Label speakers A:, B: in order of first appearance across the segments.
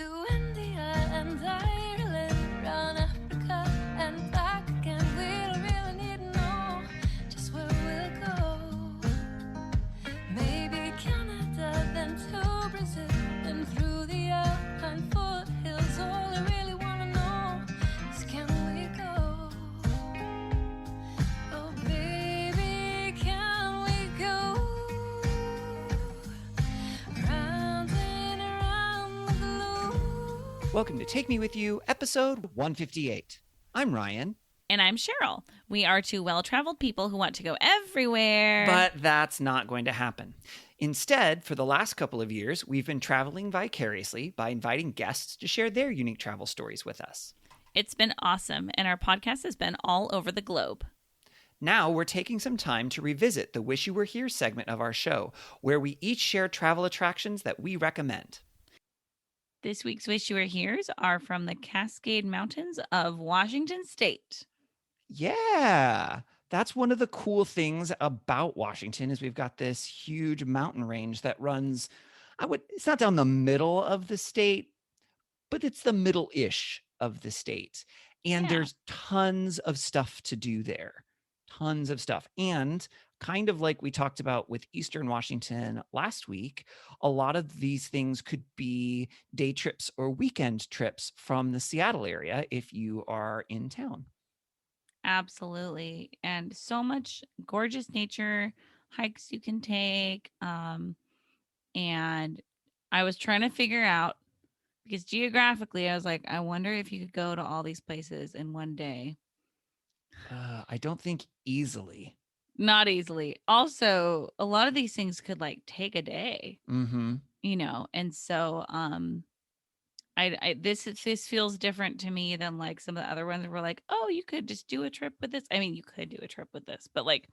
A: to India and Ireland, round Africa and back again. We don't really need to know just where we'll go. Maybe Canada, then to Brazil, then through the Alpine foothills. All I really want to know is, can we go? Oh baby, can we go? Round and around the globe.
B: Welcome to Take Me With You, episode 158. I'm Ryan.
C: And I'm Cheryl. We are two well-traveled people who want to go everywhere.
B: But that's not going to happen. Instead, for the last couple of years, we've been traveling vicariously by inviting guests to share their unique travel stories with us.
C: It's been awesome, and our podcast has been all over the globe.
B: Now we're taking some time to revisit the Wish You Were Here segment of our show, where we each share travel attractions that we recommend.
C: This week's Wish You Were Here's are from the Cascade Mountains of Washington State.
B: Yeah, that's one of the cool things about Washington is we've got this huge mountain range that runs, it's not down the middle of the state, but it's the middle-ish of the state. And
C: Yeah.
B: there's tons of stuff to do there. Tons of stuff. And kind of like we talked about with Eastern Washington last week, a lot of these things could be day trips or weekend trips from the Seattle area if you are in town.
C: Absolutely. And so much gorgeous nature, hikes you can take. And I was trying to figure out, because geographically, I was like, I wonder if you could go to all these places in one day.
B: I don't think easily.
C: Not easily. Also, a lot of these things could like take a day,
B: Mm-hmm.
C: and so this feels different to me than like some of the other ones where we're like, oh, you could just do a trip with this. I mean, you could do a trip with this, but like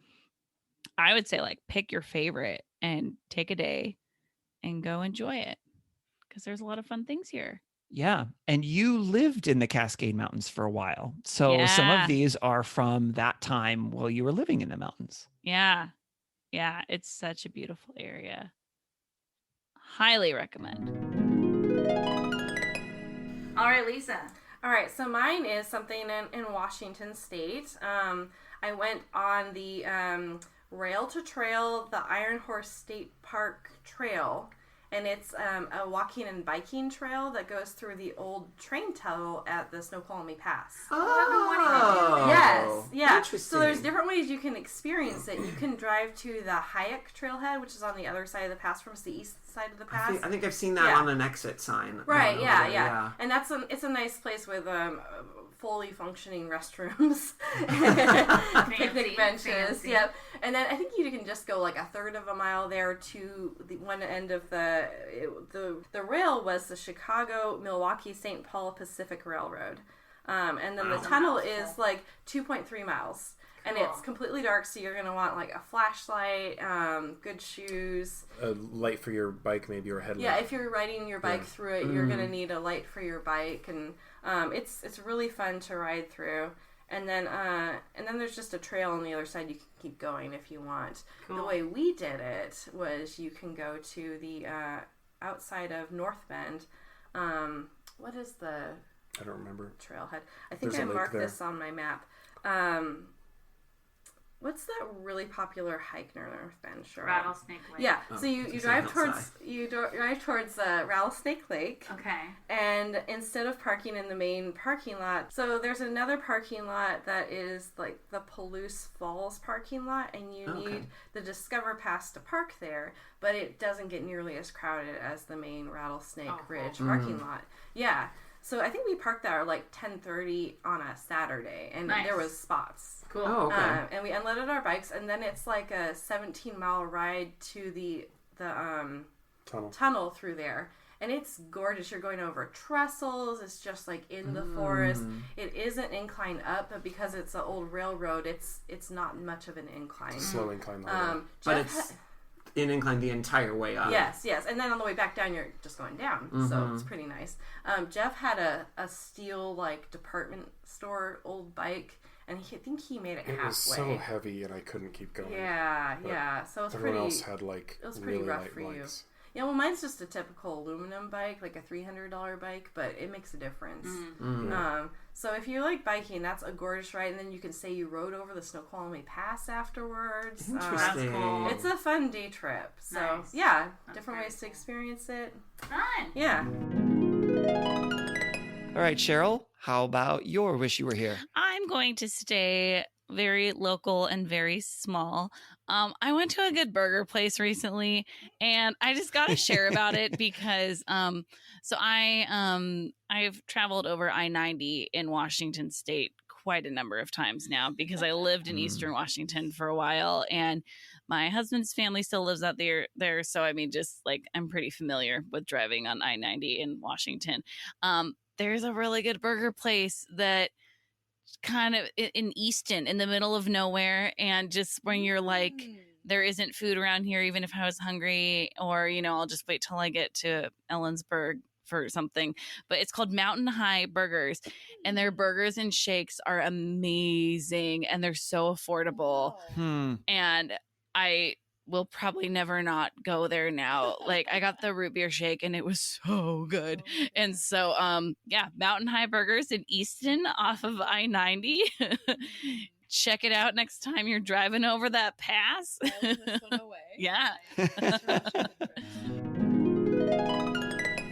C: I would say like pick your favorite and take a day and go enjoy it, because there's a lot of fun things here.
B: Yeah. And you lived in the Cascade Mountains for a while. So some
C: Yeah.
B: of these are from that time while you were living in the mountains.
C: Yeah. It's such a beautiful area. Highly recommend. All right, Lisa.
D: All right, so mine is something in Washington State. I went on the Rail to Trail, the Iron Horse State Park Trail, and it's a walking and biking trail that goes through the old train tunnel at the Snoqualmie Pass.
B: Oh,
D: Yes, yeah.
B: Interesting.
D: So there's different ways you can experience it. You can drive to the Hayek Trailhead, which is on the other side of the pass from the east side of the pass.
E: I think I've seen that
D: Yeah.
E: on an exit sign.
D: Right, yeah.
E: yeah.
D: And it's a nice place with fully functioning restrooms, picnic benches.
C: fancy.
D: Yep. And then I think you can just go like a third of a mile there to the one end of the rail was the Chicago, Milwaukee, St. Paul Pacific Railroad. And then the tunnel is like 2.3 miles. And it's completely dark, so you're going to want like a flashlight, good shoes.
F: A light for your bike, maybe, or a headlight.
D: Yeah, if you're riding your bike through it, you're going to need a light for your bike, and it's really fun to ride through. And then there's just a trail on the other side you can keep going if you want.
C: Cool.
D: The way we did it was you can go to the outside of North Bend. What is the
F: I don't remember.
D: trailhead? I think
F: There's
D: I
F: a lake
D: marked
F: there.
D: this on my map. What's that really popular hike near North Bend? Sure.
C: Rattlesnake Lake.
D: Yeah. So you
E: it's
D: drive
E: outside.
D: towards Rattlesnake Lake.
C: Okay.
D: And instead of parking in the main parking lot, so there's another parking lot that is like the Palouse Falls parking lot, and you need the Discover Pass to park there, but it doesn't get nearly as crowded as the main Rattlesnake Ridge parking lot. Yeah. So I think we parked there like 10:30 on a Saturday, and
C: Nice.
D: there was spots.
C: Cool.
E: Oh, okay.
D: And we unloaded our bikes, and then it's like a 17-mile ride to the tunnel through there. And it's gorgeous. You're going over trestles. It's just like in the forest. It is an incline up, but because it's an old railroad, it's not much of an incline.
F: Slow incline.
E: But it's an incline the entire way up.
D: Yes. And then on the way back down, you're just going down. So it's pretty nice. Jeff had a steel like department store old bike, and I think he made it halfway.
F: It was so heavy, and I couldn't keep going.
D: Yeah. So it's
F: Everyone
D: pretty.
F: else had like
D: It was pretty
F: really
D: rough
F: light
D: for you.
F: bikes.
D: Yeah, well, mine's just a typical aluminum bike, like a $300 bike, but it makes a difference. So if you like biking, that's a gorgeous ride, and then you can say you rode over the Snoqualmie Pass afterwards.
E: Interesting.
D: It's a fun day trip. So
C: Nice.
D: yeah,
C: That's
D: different
C: very
D: ways to
C: cool.
D: experience it.
C: Fun.
D: Yeah.
B: All right, Cheryl, how about your wish you were here?
C: I'm going to stay very local and very small. I went to a good burger place recently, and I just got to share about it because so I've traveled over I-90 in Washington State quite a number of times now because I lived in Eastern Washington for a while, and my husband's family still lives out there. So I mean, just like I'm pretty familiar with driving on I-90 in Washington. There's a really good burger place that kind of in Easton, in the middle of nowhere, and just when you're like, there isn't food around here, even if I was hungry, or I'll just wait till I get to Ellensburg for something. But it's called Mountain High Burgers, and their burgers and shakes are amazing, and they're so affordable. And I will probably never not go there now. Like, I got the root beer shake and it was so good. And so Mountain High Burgers in Easton off of I-90. Check it out next time you're driving over that pass. Yeah.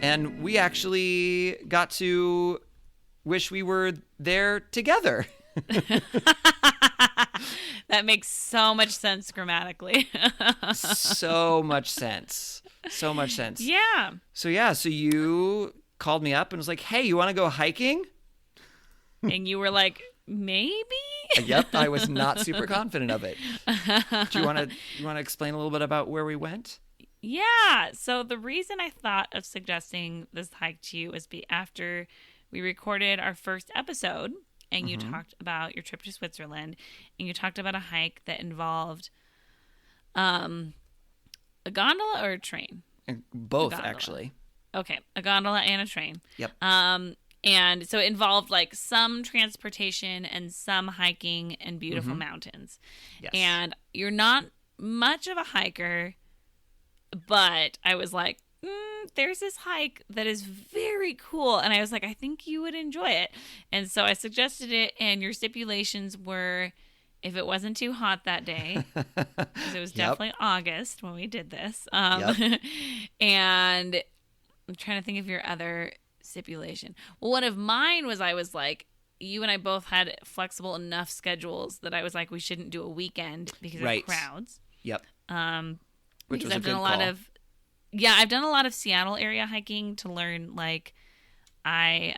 B: And we actually got to wish we were there together.
C: That makes so much sense grammatically.
B: So much sense. So much sense.
C: Yeah.
B: So you called me up and was like, "Hey, you want to go hiking?"
C: And you were like, maybe?
B: Yep, I was not super confident of it. Do you want to explain a little bit about where we went?
C: Yeah. So the reason I thought of suggesting this hike to you was after we recorded our first episode, and you talked about your trip to Switzerland, and you talked about a hike that involved a gondola or a train?
B: Both,
C: gondola.
B: actually.
C: Okay, a gondola and a train.
B: Yep.
C: And so it involved like some transportation and some hiking and beautiful mountains.
B: Yes.
C: And you're not much of a hiker, but I was like, there's this hike that is very cool. And I was like, I think you would enjoy it. And so I suggested it, and your stipulations were if it wasn't too hot that day, because it was definitely August when we did this. And I'm trying to think of your other stipulation. Well, one of mine was I was like, you and I both had flexible enough schedules that I was like, we shouldn't do a weekend because of crowds.
B: Yep. Which
C: Because
B: was a
C: I've
B: good
C: done a lot
B: call.
C: of I've done a lot of Seattle area hiking to learn like I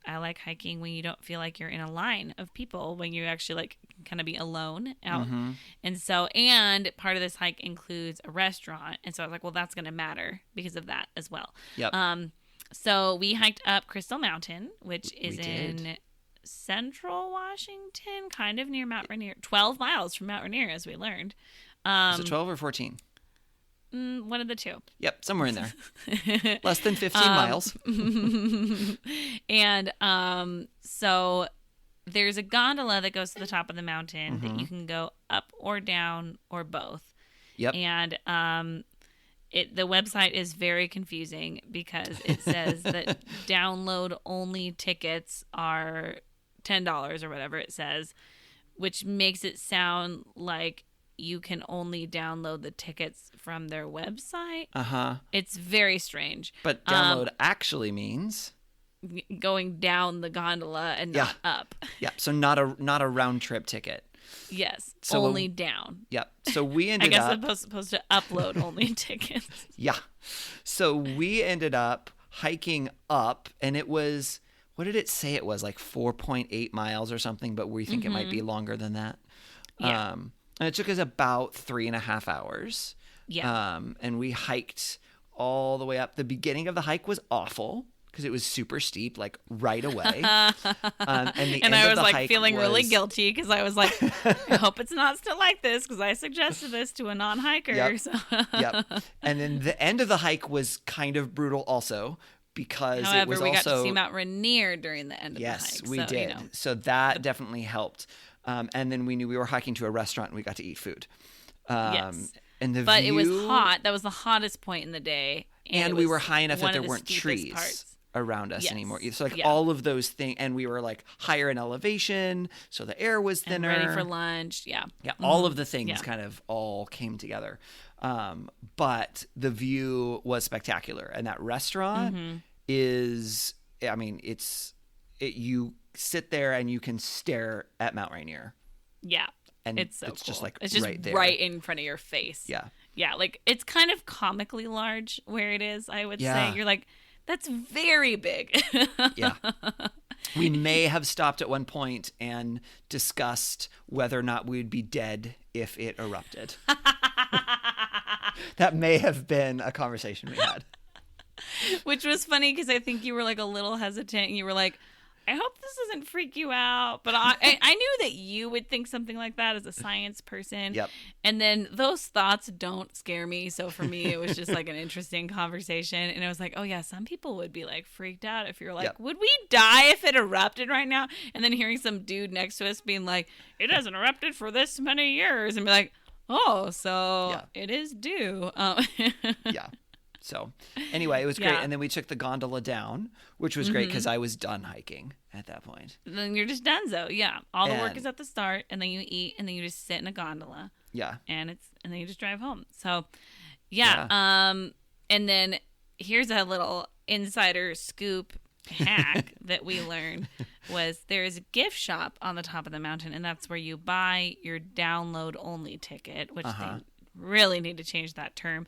C: like hiking when you don't feel like you're in a line of people, when you actually like kind of be alone out. And part of this hike includes a restaurant, and so I was like, well, that's going to matter because of that as well.
B: Yep.
C: So we hiked up Crystal Mountain, which is
B: We did.
C: in central Washington, kind of near Mount Rainier, 12 miles from Mount Rainier, as we learned.
B: Was it 12 or 14?
C: One of the two.
B: Yep, somewhere in there. Less than 15 miles.
C: And so there's a gondola that goes to the top of the mountain that you can go up or down or both.
B: Yep.
C: And the website is very confusing because it says that download only tickets are $10 or whatever it says, which makes it sound like you can only download the tickets from their website. It's very strange.
B: But download actually means
C: Going down the gondola and not up.
B: yeah, so not a round trip ticket.
C: Yes,
B: So
C: only down.
B: Yep. So we
C: I
B: ended
C: guess
B: up
C: I'm supposed to upload only tickets.
B: Yeah. So we ended up hiking up, and it was, what did it say it was, like 4.8 miles or something, but we think it might be longer than that.
C: Yeah.
B: And it took us about 3.5 hours.
C: Yeah.
B: And we hiked all the way up. The beginning of the hike was awful because it was super steep, like right away. And the end
C: I
B: of
C: was
B: the
C: like
B: hike
C: feeling really
B: was-
C: guilty because I was like, I hope it's not still like this because I suggested this to a non-hiker.
B: Yep.
C: So.
B: Yep. And then the end of the hike was kind of brutal also because
C: However,
B: it was
C: we
B: also
C: got to see Mount Rainier during the end of
B: Yes,
C: the hike.
B: we
C: so,
B: did.
C: You know.
B: So that definitely helped. And then we knew we were hiking to a restaurant and we got to eat food.
C: Yes.
B: And the
C: but
B: view,
C: it was hot. That was the hottest point in the day.
B: And
C: it
B: we
C: was
B: were high enough
C: one
B: that
C: of
B: there
C: the
B: weren't
C: steepest
B: trees
C: parts.
B: around us
C: Yes.
B: anymore. So like
C: Yeah.
B: all of those things, and we were like higher in elevation, so the air was
C: And
B: thinner.
C: ready for lunch. Yeah.
B: Yeah, all of the things
C: Yeah.
B: kind of all came together. But the view was spectacular, and that restaurant is, I mean, you sit there and you can stare at Mount Rainier.
C: Yeah.
B: And
C: it's so
B: it's just
C: cool.
B: like
C: it's just
B: right there.
C: right in front of your face.
B: Yeah.
C: Yeah, like it's kind of comically large where it is, I would
B: Yeah.
C: say. You're like, that's very big.
B: Yeah. We may have stopped at one point and discussed whether or not we'd be dead if it erupted. That may have been a conversation we had.
C: Which was funny because I think you were like a little hesitant. You were like, I hope this doesn't freak you out. But I knew that you would think something like that as a science person.
B: Yep.
C: And then those thoughts don't scare me. So for me, it was just like an interesting conversation. And I was like, oh, yeah, some people would be like freaked out if you're like,
B: Yep.
C: would we die if it erupted right now? And then hearing some dude next to us being like, it hasn't erupted for this many years. And be like, oh, so
B: Yeah.
C: it is due.
B: Yeah. So anyway, it was great.
C: Yeah.
B: And then we took the gondola down, which was great because I was done hiking at that point.
C: Then you're just done, though. Yeah. All the work
B: And-
C: is at the start, and then you eat, and then you just sit in a gondola.
B: Yeah.
C: And then you just drive home. So yeah. And then here's a little insider scoop hack that we learned was there's a gift shop on the top of the mountain, and that's where you buy your download only ticket, which they really need to change that term.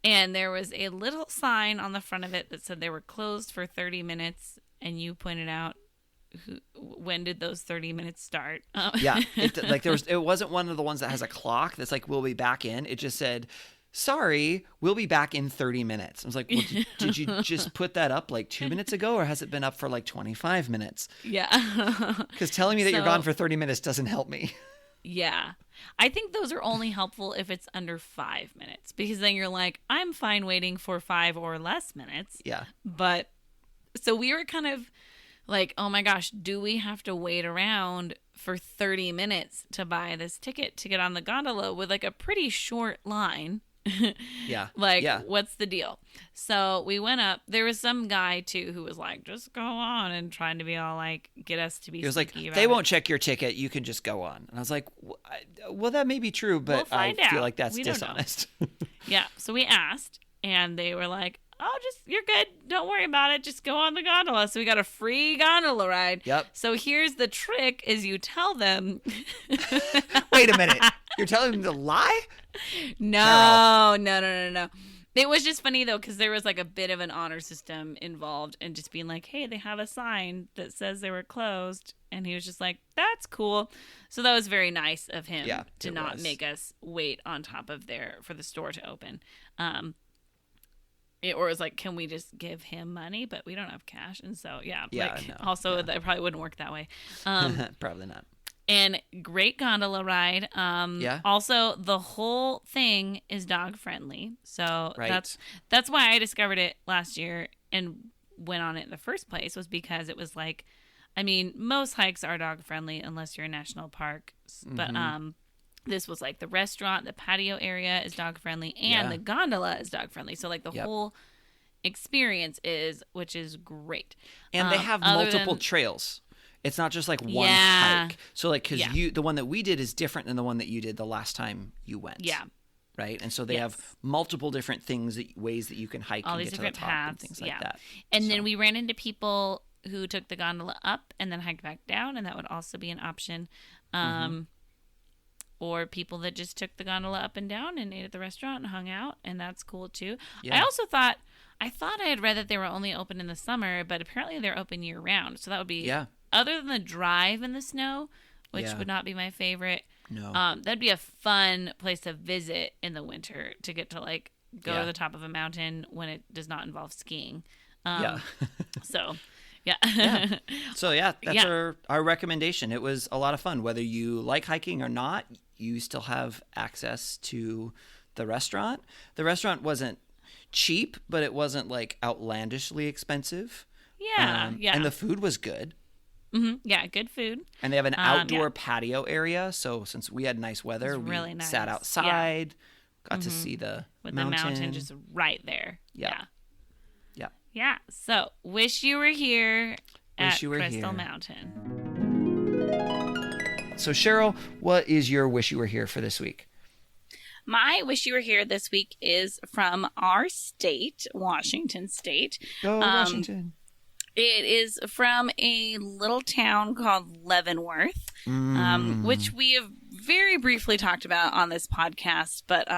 C: And there was a little sign on the front of it that said they were closed for 30 minutes, and you pointed out when did those 30 minutes start?
B: Yeah. It wasn't one of the ones that has a clock that's like, we'll be back in. It just said, sorry, we'll be back in 30 minutes. I was like, well, did you just put that up like 2 minutes ago, or has it been up for like 25 minutes?
C: Yeah.
B: Because telling me that you're
C: So-
B: gone for 30 minutes doesn't help me.
C: Yeah. I think those are only helpful if it's under 5 minutes, because then you're like, I'm fine waiting for 5 or less minutes.
B: Yeah.
C: But so we were kind of like, oh my gosh, do we have to wait around for 30 minutes to buy this ticket to get on the gondola with like a pretty short line?
B: Yeah.
C: Like,
B: Yeah.
C: what's the deal? So we went up. There was some guy too who was like, just go on, and trying to be all like, get us to be
B: He was like,
C: sneaky about
B: they
C: it.
B: won't check your ticket. You can just go on. And I was like, well, that may be true, but
C: We'll
B: I
C: find
B: feel
C: out.
B: like that's
C: We don't know.
B: dishonest.
C: Yeah. So we asked, and they were like, oh, you're good. Don't worry about it. Just go on the gondola. So we got a free gondola ride.
B: Yep.
C: So here's the trick is you tell them.
B: Wait a minute. You're telling them to lie?
C: No. It was just funny, though, because there was like a bit of an honor system involved, and just being like, hey, they have a sign that says they were closed. And he was just like, that's cool. So that was very nice of him to
B: it
C: not
B: was.
C: make us wait on top of for the store to open. Or it was like, can we just give him money? But we don't have cash. And so,
B: Yeah,
C: like,
B: no,
C: also that probably wouldn't work that way.
B: Probably not.
C: And great gondola ride.
B: Yeah.
C: Also, the whole thing is dog friendly. So
B: Right.
C: that's why I discovered it last year and went on it in the first place, was because it was like, I mean, most hikes are dog friendly unless you're in national park. But this was like the restaurant, the patio area is dog friendly, and
B: Yeah.
C: the gondola is dog friendly. So like the
B: Yep.
C: whole experience which is great.
B: And they have
C: other
B: multiple
C: than-
B: trails. It's not just like one
C: Yeah.
B: hike. So like, because
C: Yeah.
B: the one that we did is different than the one that you did the last time you went.
C: Yeah.
B: Right. And so they have
C: Yes.
B: multiple different ways that you can hike
C: All
B: and
C: these
B: get to the
C: different
B: top
C: paths,
B: and things like
C: yeah.
B: that.
C: And
B: So-
C: then we ran into people who took the gondola up and then hiked back down, and that would also be an option. Or people that just took the gondola up and down and ate at the restaurant and hung out, and that's cool too.
B: Yeah.
C: I also thought I had read that they were only open in the summer, but apparently they're open year round. So that would be other than the drive in the snow, which
B: Yeah.
C: would not be my favorite.
B: No.
C: That'd be a fun place to visit in the winter, to get to like go
B: Yeah.
C: to the top of a mountain when it does not involve skiing.
B: Yeah.
C: So, yeah.
B: Yeah. So yeah, that's
C: Yeah.
B: our recommendation. It was a lot of fun. Whether you like hiking or not, you still have access to the restaurant. The restaurant wasn't cheap, but it wasn't like outlandishly expensive.
C: Yeah.
B: And the food was good.
C: Yeah, good food.
B: And they have an
C: Yeah.
B: outdoor patio area. So since we had nice weather,
C: It's really
B: we
C: nice.
B: sat
C: Yeah.
B: outside, got to see the
C: With
B: mountain.
C: the mountain just right there.
B: Yeah.
C: Yeah. So, wish you were here
B: Wish
C: at
B: you were
C: Crystal
B: here.
C: Mountain.
B: So Cheryl, what is your wish you were here for this week?
C: My wish you were here this week is from our state, Washington State.
B: Go Washington.
C: It is from a little town called Leavenworth, which we have very briefly talked about on this podcast, but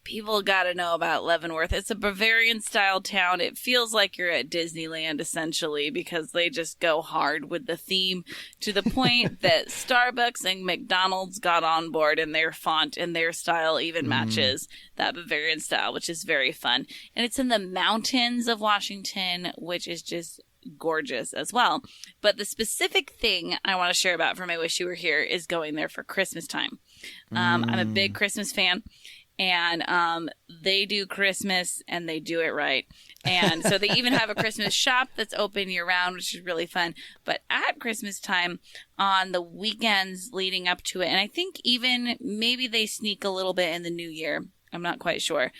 C: people got to know about Leavenworth. It's a Bavarian-style town. It feels like you're at Disneyland, essentially, because they just go hard with the theme to the point that Starbucks and McDonald's got on board, and their font and their style even matches that Bavarian style, which is very fun. And it's in the mountains of Washington, which is just gorgeous as well. But the specific thing I want to share about for my wish you were here is going there for Christmas time. I'm a big Christmas fan. And they do Christmas and they do it right. And so they even have a Christmas shop that's open year round, which is really fun. But at Christmas time, on the weekends leading up to it, and I think even maybe they sneak a little bit in the new year. I'm not quite sure.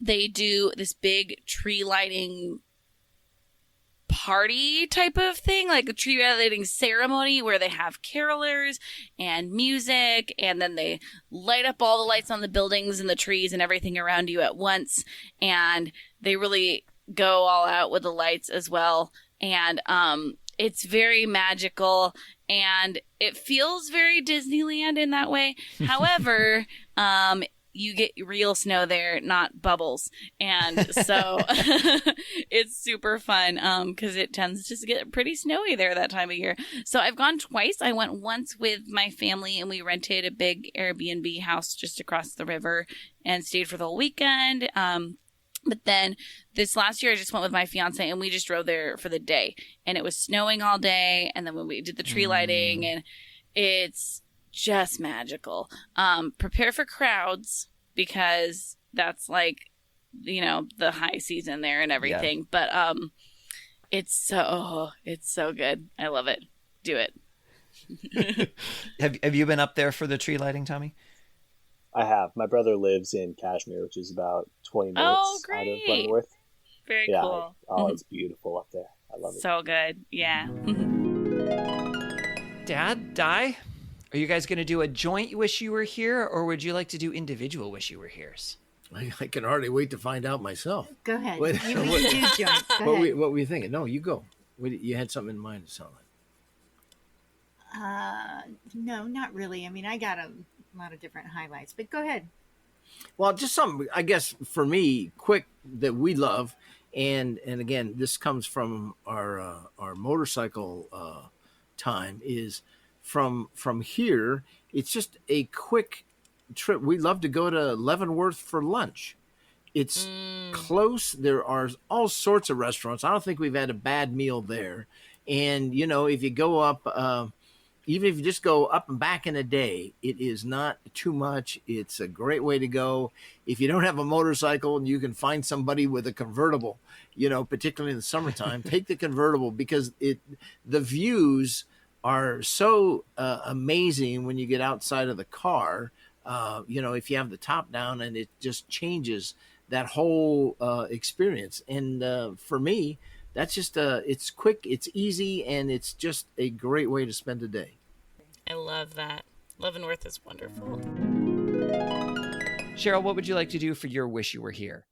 C: They do this big tree lighting party type of thing, like a tree lighting ceremony where they have carolers and music, and then they light up all the lights on the buildings and the trees and everything around you at once, and they really go all out with the lights as well. And it's very magical, and it feels very Disneyland in that way. However, you get real snow there, not bubbles. And so it's super fun because it tends to get pretty snowy there that time of year. So I've gone twice. I went once with my family and we rented a big Airbnb house just across the river and stayed for the whole weekend. But then this last year I just went with my fiance and we just drove there for the day. And it was snowing all day. And then when we did the tree lighting, and it's just magical. Prepare for crowds because that's like, you know, the high season there and everything. Yeah. But it's so good. I love it. Do it.
B: Have you been up there for the tree lighting, Tommy?
G: I have. My brother lives in Kashmir, which is about 20 minutes out of Leavenworth.
C: Very cool.
G: It's beautiful up there. I love it.
C: So good. Yeah.
B: Dad, Di, are you guys going to do a joint wish you were here, or would you like to do individual wish you were here's?
H: I can hardly wait to find out myself.
I: Go ahead.
H: What,
I: You do joints. Go ahead.
H: what were you thinking? No, you go. You had something in mind, it sounded like.
I: No, not really. I mean, I got a lot of different highlights, but go ahead.
H: Well, just something, I guess, for me, quick, that we love. And again, this comes from our motorcycle time, is from here. It's just a quick trip. We love to go to Leavenworth for lunch. It's close. There are all sorts of restaurants. I don't think we've had a bad meal there. And, you know, if you go up, even if you just go up and back in a day, it is not too much. It's a great way to go. If you don't have a motorcycle and you can find somebody with a convertible, you know, particularly in the summertime, take the convertible, because the views are so amazing when you get outside of the car. You know, if you have the top down, and it just changes that whole experience. And for me, that's just it's quick, it's easy, and it's just a great way to spend a day.
C: I love that. Leavenworth is wonderful.
B: Cheryl, what would you like to do for your wish you were here?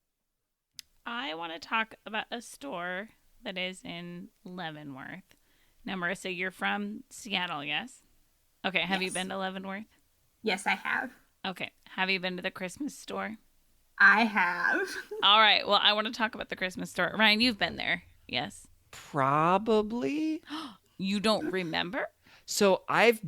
C: I want to talk about a store that is in Leavenworth. Now, Marissa, you're from Seattle, yes? Okay, have you been to Leavenworth?
J: Yes, I have.
C: Okay, have you been to the Christmas store?
J: I have.
C: All right, well, I want to talk about the Christmas store. Ryan, you've been there, yes?
B: Probably.
C: You don't remember?
B: So I've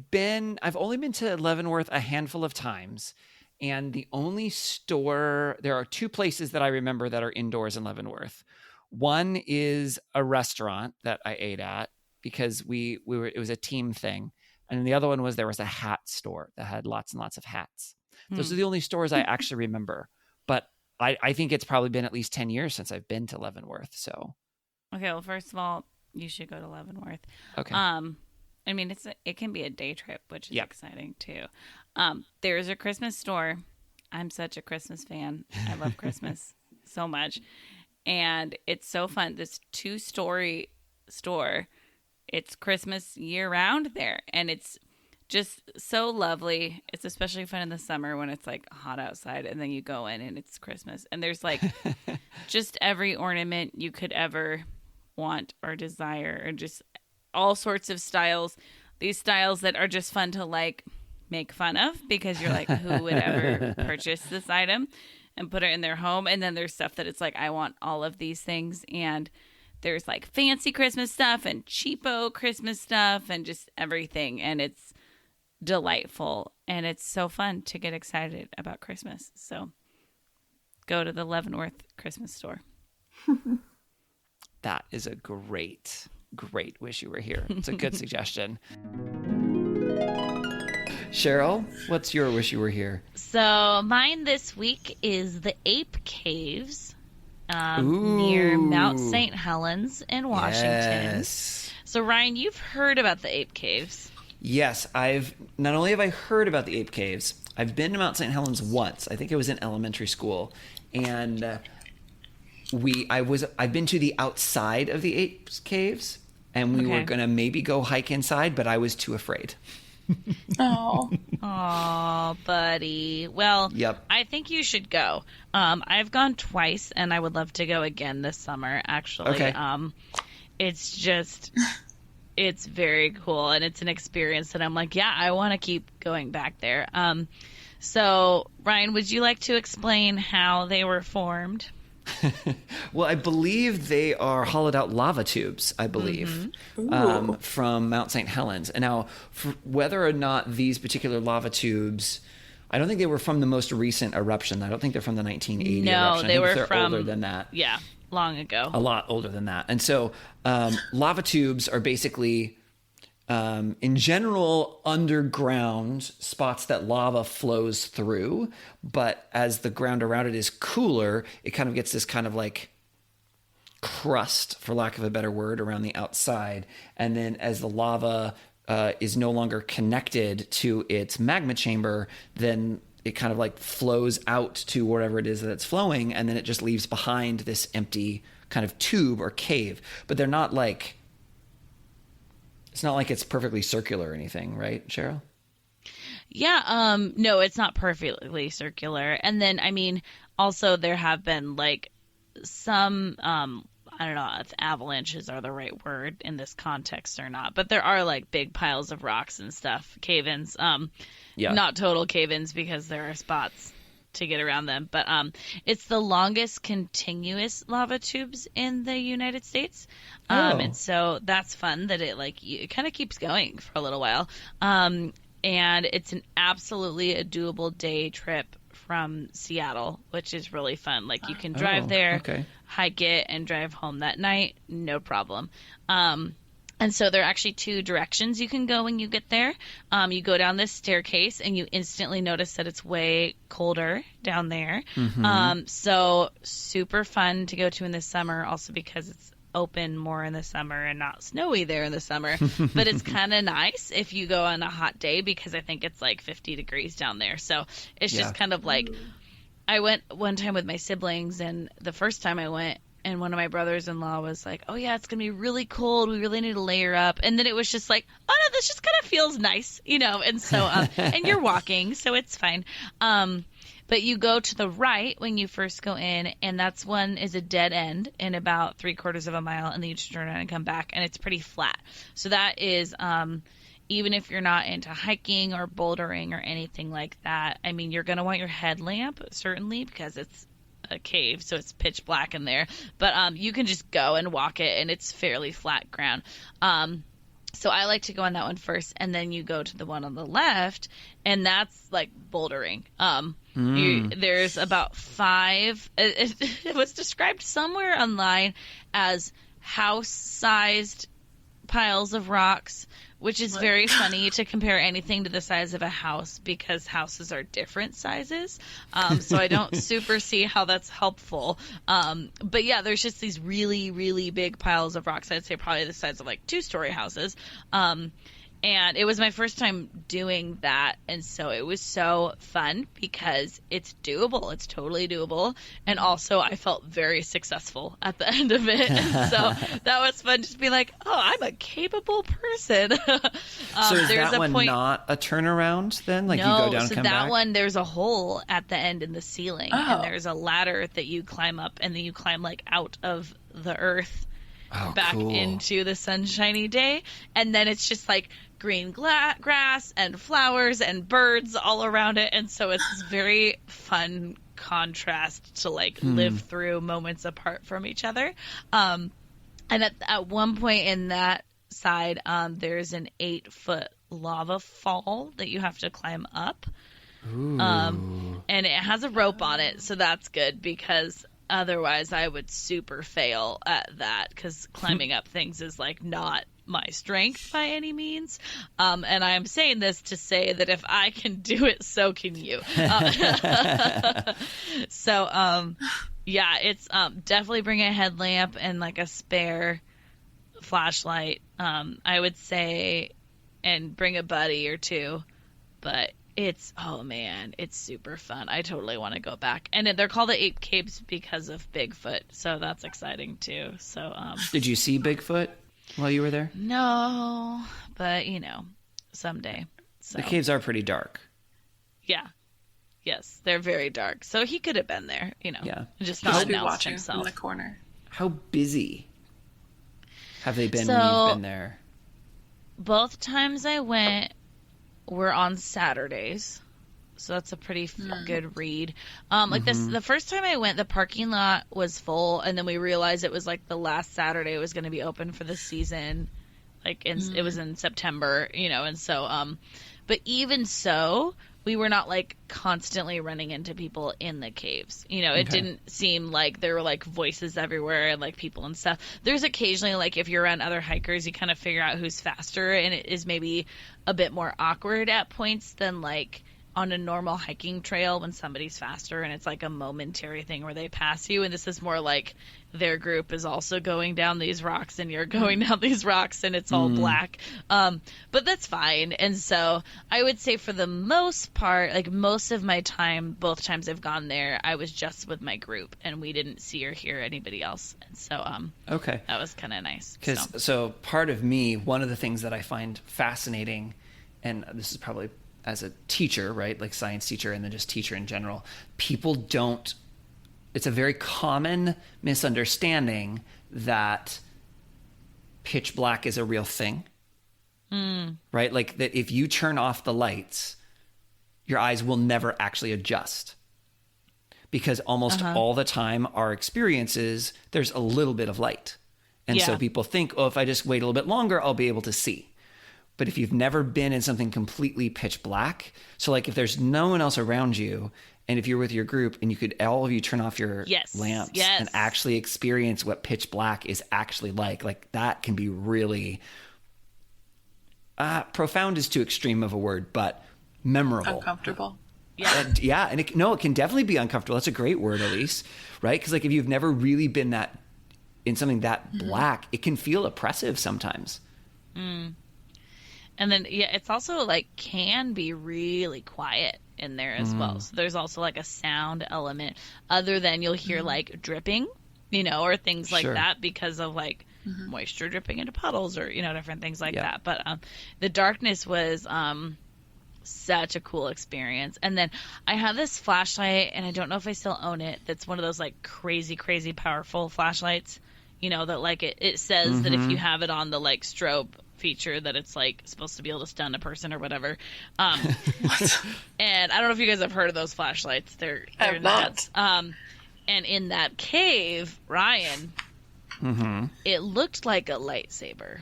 B: only been to Leavenworth a handful of times, and the only store, there are two places that I remember that are indoors in Leavenworth. One is a restaurant that I ate at because it was a team thing. And the other one was, there was a hat store that had lots and lots of hats. Those are the only stores I actually remember. But I think it's probably been at least 10 years since I've been to Leavenworth. So,
C: okay, well, first of all, you should go to Leavenworth.
B: Okay.
C: I mean, it can be a day trip, which is
B: Yep.
C: exciting too. There's a Christmas store. I'm such a Christmas fan. I love Christmas so much. And it's so fun. This 2-story store. It's Christmas year round there. And it's just so lovely. It's especially fun in the summer when it's like hot outside and then you go in and it's Christmas. And there's like just every ornament you could ever want or desire, or just all sorts of styles. These styles that are just fun to like make fun of, because you're like, who would ever purchase this item and put it in their home? And then there's stuff that it's like, I want all of these things. And there's like fancy Christmas stuff and cheapo Christmas stuff and just everything. And it's delightful. And it's so fun to get excited about Christmas. So go to the Leavenworth Christmas store.
B: That is a great wish you were here. It's a good suggestion. Cheryl, what's your wish you were here?
C: So mine this week is the Ape Caves near Mount St. Helens in Washington.
B: Yes.
C: So Ryan, you've heard about the Ape Caves.
B: Yes, not only have I heard about the Ape Caves, I've been to Mount St. Helens once. I think it was in elementary school, and I've been to the outside of the Ape Caves, and we were gonna maybe go hike inside, but I was too afraid.
C: Oh, buddy. Well,
B: Yep.
C: I think you should go. I've gone twice, and I would love to go again this summer, actually.
B: Okay.
C: It's just, it's very cool, and it's an experience that I'm like, yeah, I want to keep going back there. So, Ryan, would you like to explain how they were formed?
B: Well, I believe they are hollowed out lava tubes, I believe, from Mount St. Helens. And now, whether or not these particular lava tubes, I don't think they were from the most recent eruption. I don't think they're from the 1980 eruption.
C: They were
B: they're
C: from
B: older than that.
C: Yeah, long ago.
B: A lot older than that. And so lava tubes are basically, in general, underground spots that lava flows through. But as the ground around it is cooler, it kind of gets this kind of like crust, for lack of a better word, around the outside. And then as the lava is no longer connected to its magma chamber, then it kind of like flows out to wherever it is that it's flowing. And then it just leaves behind this empty kind of tube or cave. But they're not like... It's not like it's perfectly circular or anything, right, Cheryl?
C: Yeah, no, it's not perfectly circular. And then, I mean, also there have been like some, I don't know if avalanches are the right word in this context or not, but there are like big piles of rocks and stuff, cave-ins. Not total cave-ins because there are spots to get around them, but it's the longest continuous lava tubes in the United States. And so that's fun that it kind of keeps going for a little while. And it's an absolutely a doable day trip from Seattle, which is really fun. Like you can drive there, hike it, and drive home that night, no problem. And so there are actually 2 directions you can go when you get there. You go down this staircase and you instantly notice that it's way colder down there. So super fun to go to in the summer, also because it's open more in the summer and not snowy there in the summer. But it's kind of nice if you go on a hot day, because I think it's like 50 degrees down there. So it's just kind of like, I went one time with my siblings, and the first time I went, and one of my brothers-in-law was like, oh, yeah, it's going to be really cold. We really need to layer up. And then it was just like, oh, no, this just kind of feels nice, you know. And so, and you're walking, so it's fine. But you go to the right when you first go in, and that's one is a dead end in about 3/4 of a mile, and then you just turn around and come back, and it's pretty flat. So that is, even if you're not into hiking or bouldering or anything like that, I mean, you're going to want your headlamp, certainly, because it's a cave, so it's pitch black in there, but you can just go and walk it, and it's fairly flat ground. So I like to go on that one first, and then you go to the one on the left, and that's like bouldering. There's about 5, it was described somewhere online as house-sized piles of rocks, which is very funny to compare anything to the size of a house because houses are different sizes. So I don't super see how that's helpful. But yeah, there's just these really, really big piles of rocks. I'd say probably the size of like 2-story houses. And it was my first time doing that. And so it was so fun because it's doable. It's totally doable. And also I felt very successful at the end of it. And so that was fun just to be like, oh, I'm a capable person.
B: So is that one not a turnaround then? Like
C: no,
B: you go down and
C: so
B: come
C: that
B: back?
C: one, there's a hole at the end in the ceiling. And there's a ladder that you climb up and then you climb like out of the earth back into the sunshiny day. And then it's just like green grass and flowers and birds all around it, and so it's this very fun contrast to like live through moments apart from each other. And at one point in that side, there's an 8-foot lava fall that you have to climb up. And it has a rope on it, so that's good because otherwise I would super fail at that because climbing up things is like not my strength by any means. And I am saying this to say that if I can do it, so can you. So yeah, it's definitely bring a headlamp and like a spare flashlight, I would say, and bring a buddy or two. But it's, oh man, it's super fun. I totally want to go back. And they're called the 8 Caves because of Bigfoot, so that's exciting too. So
B: Did you see Bigfoot while you were there?
C: No, but you know, someday. So
B: The caves are pretty dark.
C: yeah. Yes, they're very dark. So he could have been there, you know.
B: Yeah.
C: Just
K: He'll
C: not
K: be
C: announced
K: watching
C: himself.
K: from the corner.
B: How busy have they been when
C: So-
B: you've been there?
C: Both times I went were on Saturdays. So that's a pretty good read. Like the first time I went, the parking lot was full, and then we realized it was like the last Saturday it was going to be open for the season. Like it was in September, you know, and so but even so, we were not like constantly running into people in the caves. You know, it didn't seem like there were like voices everywhere and like people and stuff. There's occasionally like if you're around other hikers, you kind of figure out who's faster, and it is maybe a bit more awkward at points than like on a normal hiking trail when somebody's faster and it's like a momentary thing where they pass you. And this is more like their group is also going down these rocks and you're going down these rocks and it's all black. But that's fine. And so I would say for the most part, like most of my time, both times I've gone there, I was just with my group and we didn't see or hear anybody else. And so
B: Okay.
C: that was kind of nice.
B: Because so part of me, one of the things that I find fascinating, and this is probably as a teacher, right? Like science teacher and then just teacher in general, people don't, it's a very common misunderstanding that pitch black is a real thing, right? Like that if you turn off the lights, your eyes will never actually adjust because almost all the time our experiences, there's a little bit of light. And so people think, oh, if I just wait a little bit longer, I'll be able to see. But if you've never been in something completely pitch black, so like if there's no one else around you, and if you're with your group and you could, all of you turn off your lamps and actually experience what pitch black is actually like that can be really, profound is too extreme of a word, but memorable.
K: Uncomfortable.
B: Yeah. And it can definitely be uncomfortable. That's a great word, Elise, right? Because like if you've never really been that in something that black, it can feel oppressive sometimes.
C: And then, it's also like can be really quiet in there as well. So there's also like a sound element other than you'll hear like dripping, you know, or things like that because of like moisture dripping into puddles or, you know, different things like that. But the darkness was such a cool experience. And then I have this flashlight, and I don't know if I still own it. That's one of those like crazy, crazy powerful flashlights, you know, that like it says that if you have it on the like strobe feature that it's like supposed to be able to stun a person or whatever. And I don't know if you guys have heard of those flashlights. They're nuts. And in that cave, Ryan, it looked like a lightsaber.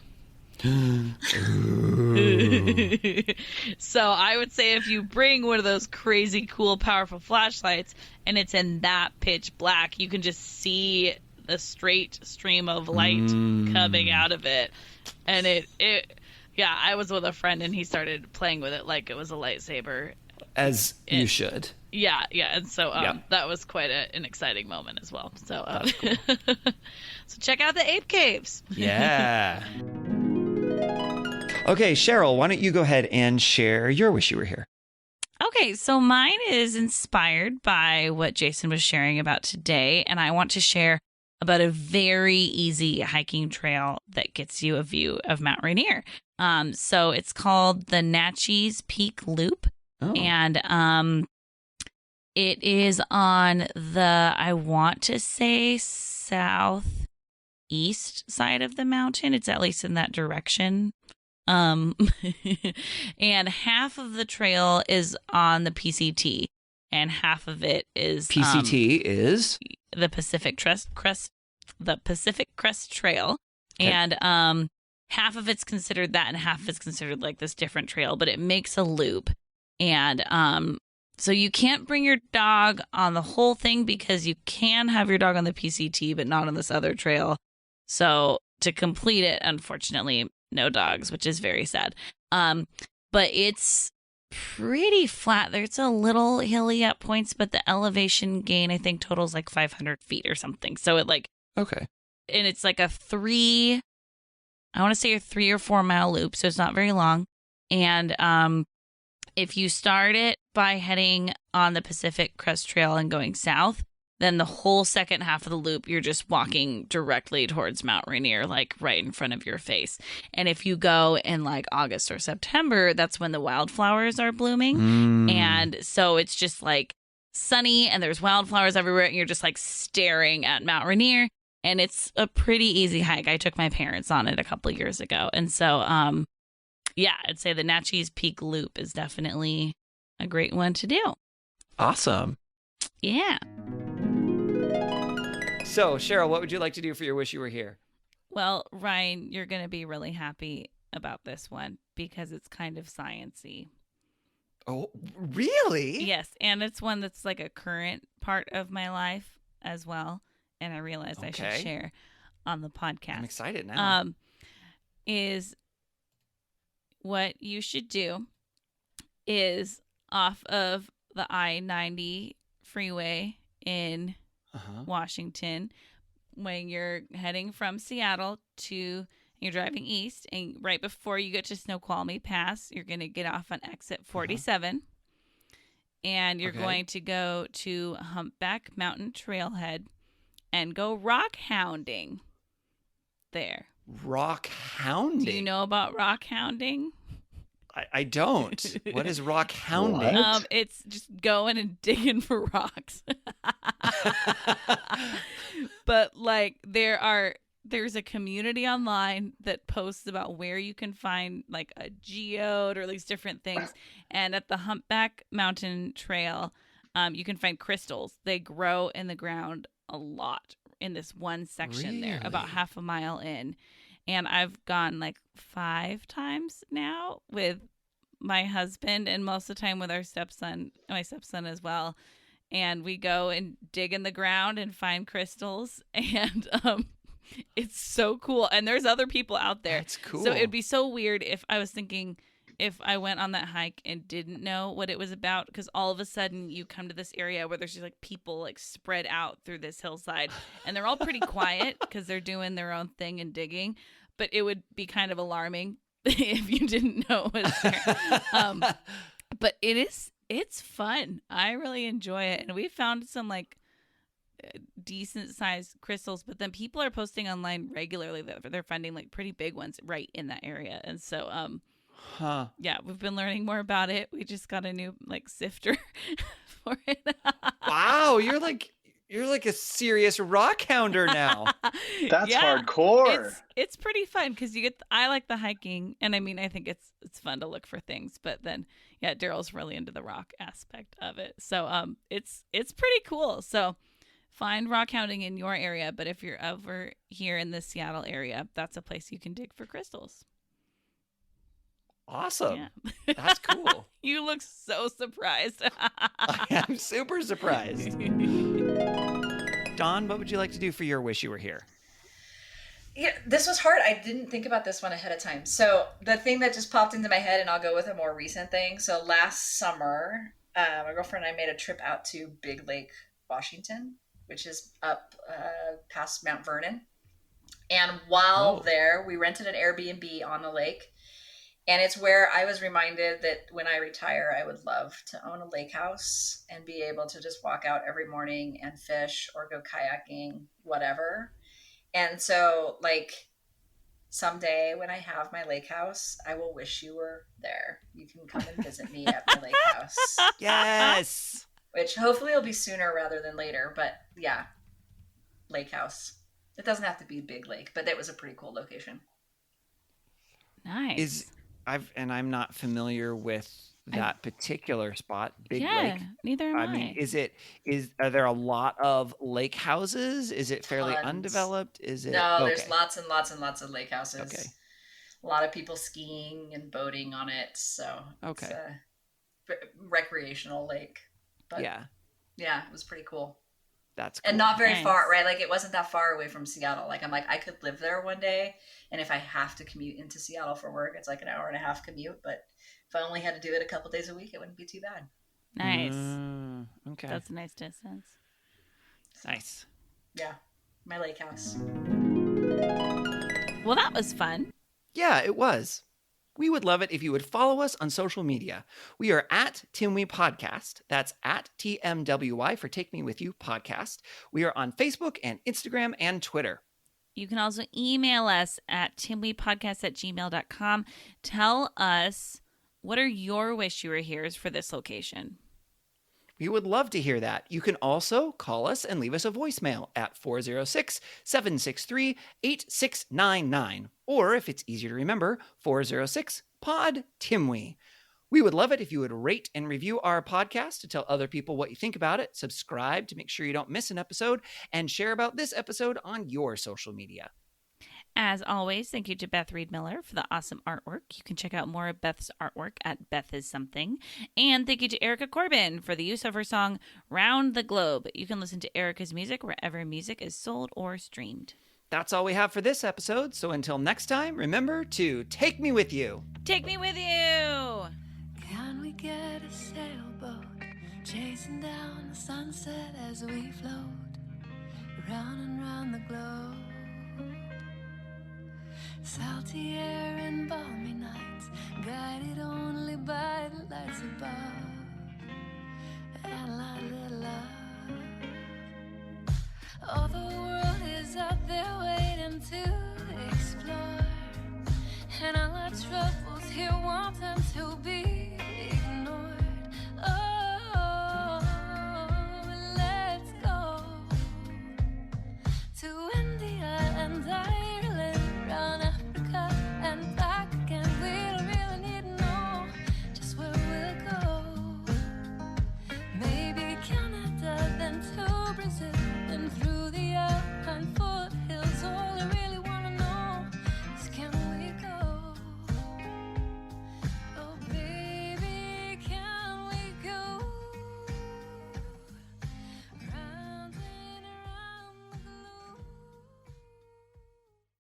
C: So I would say if you bring one of those crazy cool powerful flashlights and it's in that pitch black, you can just see the straight stream of light coming out of it. And yeah, I was with a friend and he started playing with it like it was a lightsaber.
B: As you should.
C: Yeah. And so that was quite an exciting moment as well. So,
B: Cool.
C: so check out the Ape Caves.
B: Yeah. Okay, Cheryl, why don't you go ahead and share your wish you were here?
C: Okay, so mine is inspired by what Jason was sharing about today, and I want to share about a very easy hiking trail that gets you a view of Mount Rainier. So it's called the Natchez Peak Loop, and it is on the, I want to say, southeast side of the mountain. It's at least in that direction. And half of the trail is on the PCT, and half of it is
B: PCT is
C: the Pacific Crest Trail,
B: Okay.
C: and half of it's considered that, and half is considered like this different trail, but it makes a loop, and so you can't bring your dog on the whole thing because you can have your dog on the PCT, but not on this other trail. So to complete it, unfortunately, no dogs, which is very sad. But it's pretty flat. There's a little hilly at points, but the elevation gain, I think, totals like 500 feet or something. So it like,
B: okay.
C: And it's like a 3 or 4 mile loop. So it's not very long. And, if you start it by heading on the Pacific Crest Trail and going south, then the whole second half of the loop, you're just walking directly towards Mount Rainier, like right in front of your face. And if you go in like August or September, that's when the wildflowers are blooming. And so it's just like sunny and there's wildflowers everywhere. And you're just like staring at Mount Rainier. And it's a pretty easy hike. I took my parents on it a couple of years ago. And so, yeah, I'd say the Natchez Peak Loop is definitely a great one to do.
B: Awesome.
C: Yeah.
B: So, Cheryl, what would you like to do for your wish you were here?
C: Well, Ryan, you're going to be really happy about this one because it's kind of science-y.
B: Oh, really?
C: Yes, and it's one that's like a current part of my life as well, and I realized I should share on the podcast.
B: I'm excited now.
C: Is what you should do is off of the I-90 freeway in Washington, when you're heading from Seattle to, you're driving east, and right before you get to Snoqualmie Pass, you're going to get off on exit 47, and you're going to go to Humpback Mountain Trailhead and go rock hounding there.
B: Rock hounding?
C: Do you know about rock hounding?
B: I don't. What is rock hounding?
C: It's just going and digging for rocks. But like there's a community online that posts about where you can find like a geode or these different things. And at the Humpback Mountain Trail, you can find crystals. They grow in the ground a lot in this one section there, about half a mile in. And I've gone like 5 times now with my husband, and most of the time with my stepson as well. And we go and dig in the ground and find crystals. And it's so cool. And there's other people out there.
B: That's cool.
C: So it'd be so weird if I went on that hike and didn't know what it was about, because all of a sudden you come to this area where there's just like people like spread out through this hillside, and they're all pretty quiet because they're doing their own thing and digging. But it would be kind of alarming if you didn't know it was there. But it's fun. I really enjoy it, and we found some like decent sized crystals. But then people are posting online regularly that they're finding like pretty big ones right in that area, and so yeah, we've been learning more about it. We just got a new like sifter for it.
B: Wow, you're like a serious rock hounder now.
G: That's hardcore.
C: It's pretty fun because I like the hiking, and I mean I think it's fun to look for things. But then yeah, Daryl's really into the rock aspect of it, so it's pretty cool. So find rock hounding in your area, but if you're over here in the Seattle area, that's a place you can dig for crystals.
B: Awesome.
C: Yeah.
B: That's cool.
C: You look so surprised.
B: I am super surprised. Dawn, what would you like to do for your wish you were here?
K: Yeah, this was hard. I didn't think about this one ahead of time. So the thing that just popped into my head, and I'll go with a more recent thing. So last summer, my girlfriend and I made a trip out to Big Lake, Washington, which is up past Mount Vernon. And while there, we rented an Airbnb on the lake. And it's where I was reminded that when I retire, I would love to own a lake house and be able to just walk out every morning and fish or go kayaking, whatever. And so, like, someday when I have my lake house, I will wish you were there. You can come and visit me at my lake house.
B: Yes.
K: Which hopefully will be sooner rather than later. But yeah, lake house. It doesn't have to be Big Lake, but it was a pretty cool location.
C: Nice.
B: I'm not familiar with that particular spot, Big Lake.
C: Neither am I.
B: I mean, are there a lot of lake houses? Is it fairly undeveloped? Is it?
K: No, there's lots and lots and lots of lake houses.
B: Okay.
K: A lot of people skiing and boating on it, so it's a recreational lake. But yeah, it was pretty cool.
B: That's cool.
K: And not very far, right? Like, it wasn't that far away from Seattle. Like, I'm like, I could live there one day, and if I have to commute into Seattle for work, it's like an 1.5-hour commute. But if I only had to do it a couple days a week, it wouldn't be too bad.
C: Nice.
B: Okay.
C: That's a nice distance.
B: Nice.
K: Yeah, my lake house.
C: Well, that was fun.
B: Yeah, it was. We would love it if you would follow us on social media. We are at Timwy Podcast. That's at TMWY for Take Me With You Podcast. We are on Facebook and Instagram and Twitter.
C: You can also email us at timwypodcast@gmail.com. Tell us, what are your wish you were here's for this location?
B: We would love to hear that. You can also call us and leave us a voicemail at 406-763-8699. Or if it's easier to remember, 406-POD-TIMWY. We would love it if you would rate and review our podcast to tell other people what you think about it, subscribe to make sure you don't miss an episode, and share about this episode on your social media.
C: As always, thank you to Beth Reed Miller for the awesome artwork. You can check out more of Beth's artwork at Beth Is Something. And thank you to Erica Corbin for the use of her song Round the Globe. You can listen to Erica's music wherever music is sold or streamed.
B: That's all we have for this episode. So until next time, remember to take me with you.
C: Take me with you.
A: Can we get a sailboat chasing down the sunset as we float round and round the globe? Salty air and balmy nights, guided only by the lights above, and light little love. Oh, the world is out there waiting to explore, and all our troubles here wanting to be ignored. Oh, let's go to India and I